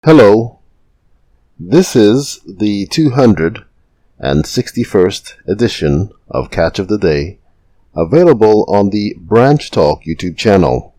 Hello, this is the 261st edition of Catch of the Day, available on the Branch Talk YouTube channel.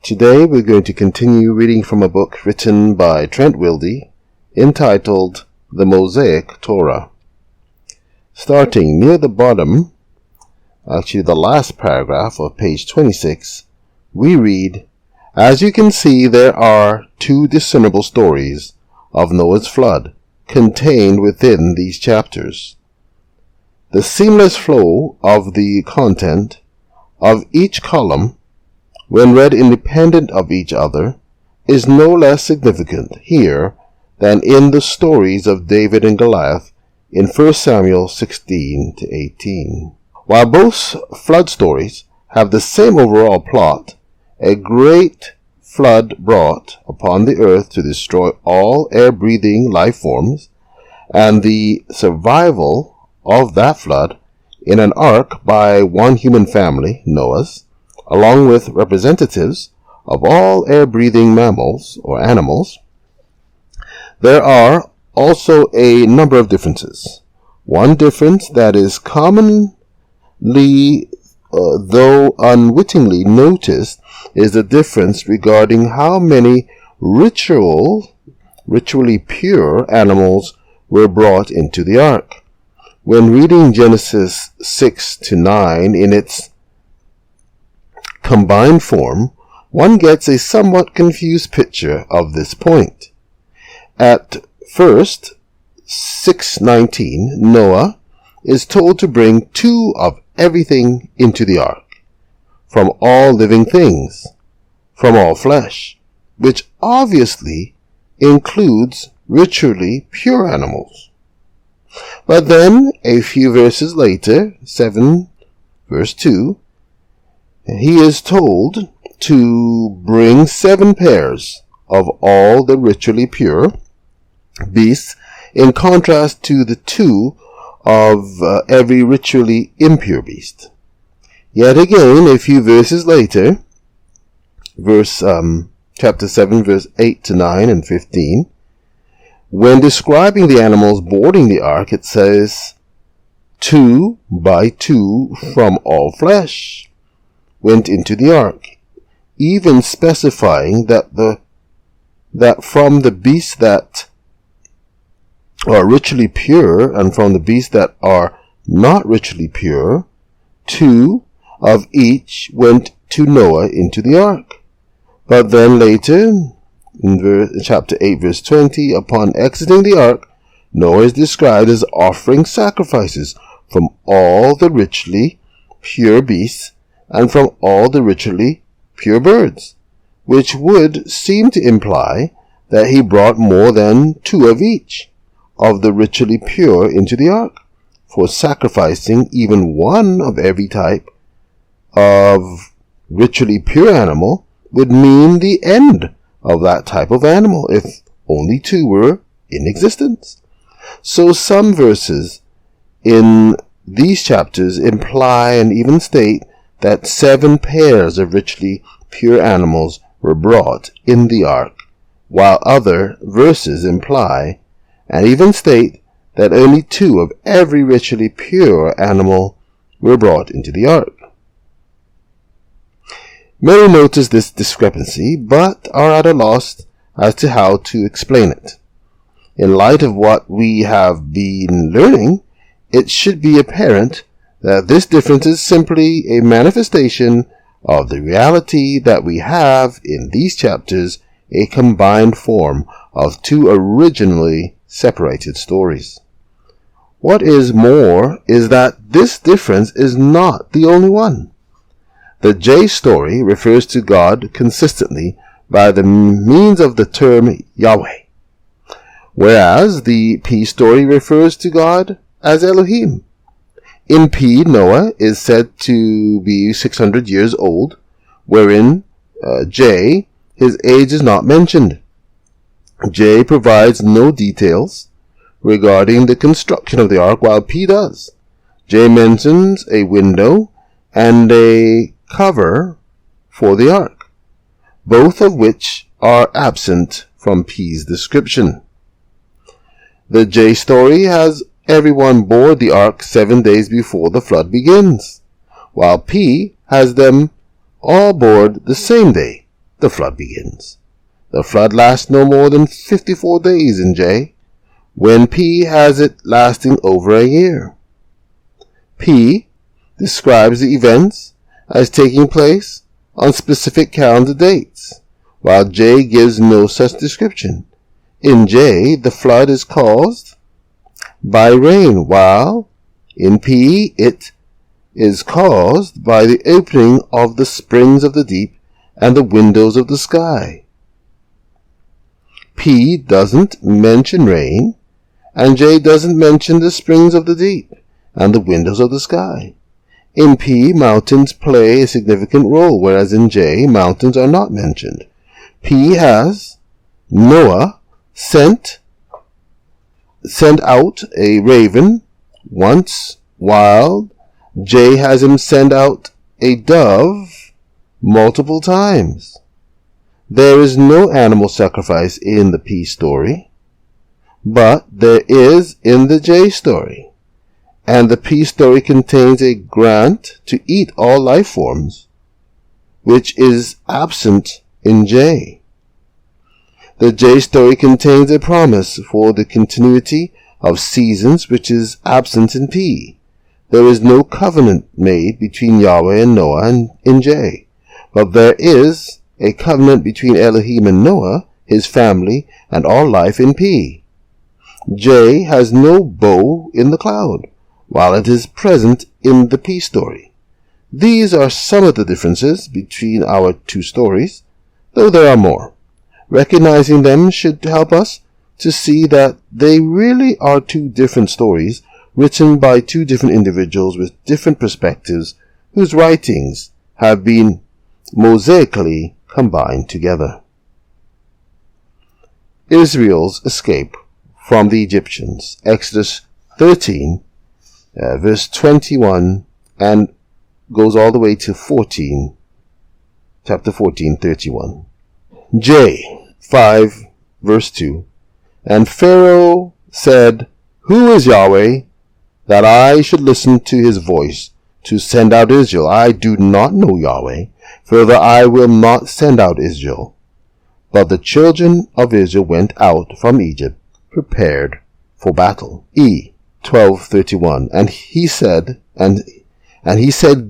Today we're going to continue reading from a book written by Trent Wilde entitled The Mosaic Torah. Starting near the bottom, actually the last paragraph of page 26, we read, "As you can see, there are two discernible stories of Noah's flood contained within these chapters. The seamless flow of the content of each column, when read independent of each other, is no less significant here than in the stories of David and Goliath in 1 Samuel 16 to 18. While both flood stories have the same overall plot, a great flood brought upon the earth to destroy all air-breathing life forms, and the survival of that flood in an ark by one human family, Noah's, along with representatives of all air-breathing mammals or animals. There are also a number of differences. One difference that is commonly, though unwittingly noticed, is the difference regarding how many ritually pure animals were brought into the ark. When reading Genesis 6 to 9 in its combined form, one gets a somewhat confused picture of this point. At first, 6:19, Noah is told to bring two of everything into the ark, from all living things, from all flesh, which obviously includes ritually pure animals. But then, a few verses later, 7 verse 2, he is told to bring 7 pairs of all the ritually pure beasts, in contrast to the 2 of every ritually impure beast. Yet again, a few verses later, chapter 7, verse 8 to 9 and 15, when describing the animals boarding the ark, it says, 2 by 2 from all flesh went into the ark, even specifying that from the beasts that are ritually pure and from the beasts that are not ritually pure, 2 of each went to Noah into the ark. But then later, in chapter 8 verse 20, upon exiting the ark, Noah is described as offering sacrifices from all the ritually pure beasts and from all the ritually pure birds, which would seem to imply that he brought more than 2 of each of the ritually pure into the ark, for sacrificing even one of every type of ritually pure animal would mean the end of that type of animal if only 2 were in existence. So some verses in these chapters imply and even state that 7 pairs of ritually pure animals were brought in the ark, while other verses imply and even state that only 2 of every ritually pure animal were brought into the ark. Many notice this discrepancy, but are at a loss as to how to explain it. In light of what we have been learning, it should be apparent that this difference is simply a manifestation of the reality that we have in these chapters a combined form of 2 originally separated stories. What is more is that this difference is not the only one. The J story refers to God consistently by the means of the term Yahweh, whereas the P story refers to God as Elohim. In P, Noah is said to be 600 years old, wherein J, his age is not mentioned. J provides no details regarding the construction of the ark, while P does. J mentions a window and a cover for the ark, both of which are absent from P's description. The J story has everyone board the ark 7 days before the flood begins, while P has them all board the same day the flood begins. The flood lasts no more than 54 days in J, when P has it lasting over a year. P describes the events as taking place on specific calendar dates, while J gives no such description. In J, the flood is caused by rain, while in P, it is caused by the opening of the springs of the deep and the windows of the sky. P doesn't mention rain, and J doesn't mention the springs of the deep and the windows of the sky. In P, mountains play a significant role, whereas in J, mountains are not mentioned. P has Noah sent out a raven once, while J has him send out a dove multiple times. There is no animal sacrifice in the P story, but there is in the J story, and the P story contains a grant to eat all life forms, which is absent in J. The J story contains a promise for the continuity of seasons, which is absent in P. There is no covenant made between Yahweh and Noah in J, but there is a covenant between Elohim and Noah, his family, and all life in P. J has no bow in the cloud, while it is present in the P story. These are some of the differences between our two stories, though there are more. Recognizing them should help us to see that they really are two different stories written by two different individuals with different perspectives whose writings have been mosaically combined together. Israel's escape from the Egyptians, Exodus 13, verse 21, and goes all the way to chapter 14, 31. J, 5, verse 2. And Pharaoh said, Who is Yahweh, that I should listen to his voice, to send out Israel? I do not know Yahweh, further I will not send out Israel. But the children of Israel went out from Egypt, prepared for battle. E, 12:31. And he said,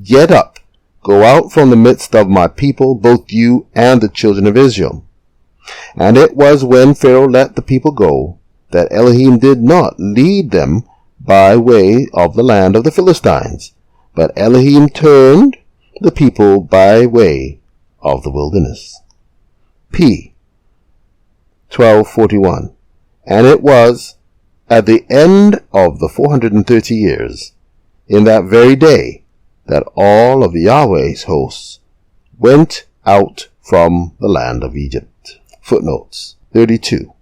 Get up, go out from the midst of my people, both you and the children of Israel. And it was when Pharaoh let the people go, that Elohim did not lead them by way of the land of the Philistines, but Elohim turned the people by way of the wilderness. P, 12:41. And it was at the end of the 430 years, in that very day, that all of Yahweh's hosts went out from the land of Egypt. Footnotes 32.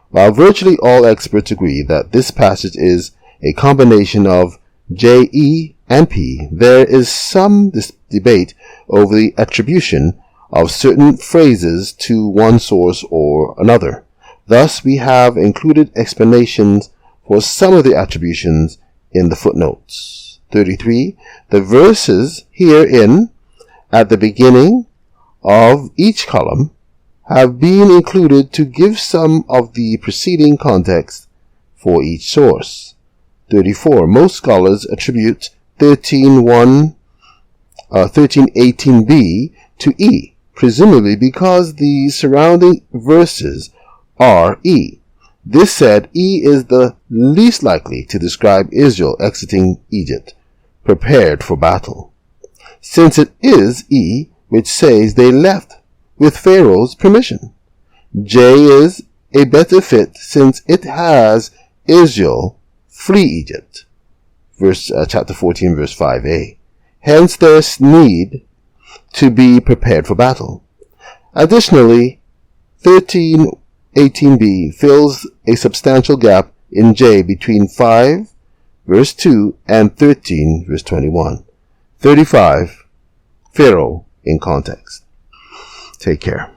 While virtually all experts agree that this passage is a combination of J, E, and P, there is some debate over the attribution of certain phrases to one source or another. Thus, we have included explanations for some of the attributions in the footnotes. 33. The verses herein at the beginning of each column have been included to give some of the preceding context for each source. 34. Most scholars attribute 13:18b to E, presumably because the surrounding verses are E. This said, E is the least likely to describe Israel exiting Egypt, prepared for battle, since it is E which says they left with Pharaoh's permission. J is a better fit since it has Israel flee Egypt, chapter 14, verse 5a. Hence there's need to be prepared for battle. Additionally, 13:18b fills a substantial gap in J between 5, verse 2 and 13, verse 21. 35, Pharaoh in context. Take care.